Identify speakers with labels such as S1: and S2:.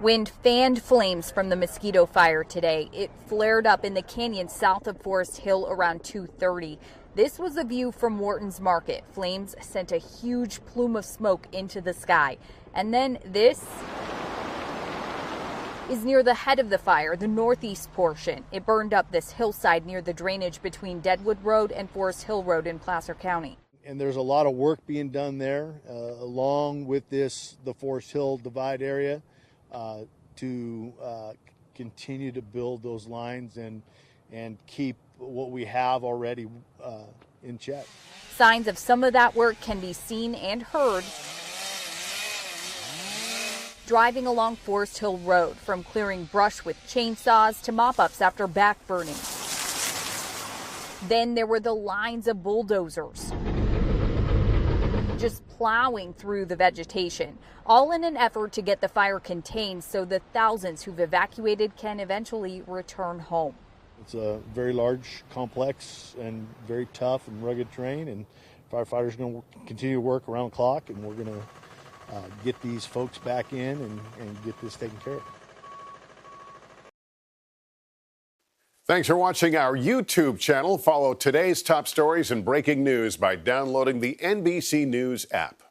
S1: Wind fanned flames from the Mosquito Fire today. It flared up in the canyon south of Forest Hill around 2:30. This was a view from Wharton's Market. Flames sent a huge plume of smoke into the sky. And then this is near the head of the fire, the northeast portion. It burned up this hillside near the drainage between Deadwood Road and Forest Hill Road in Placer County.
S2: And there's a lot of work being done there, along with the Forest Hill Divide area, to continue to build those lines and keep what we have already in check.
S1: Signs of some of that work can be seen and heard driving along Forest Hill Road, from clearing brush with chainsaws to mop-ups after back burning. Then there were the lines of bulldozers just plowing through the vegetation, all in an effort to get the fire contained so the thousands who've evacuated can eventually return home.
S2: It's a very large, complex, and very tough and rugged terrain, and firefighters are going to continue to work around the clock, and we're going to get these folks back in and get this taken care of.
S3: Thanks for watching our YouTube channel. Follow today's top stories and breaking news by downloading the NBC News app.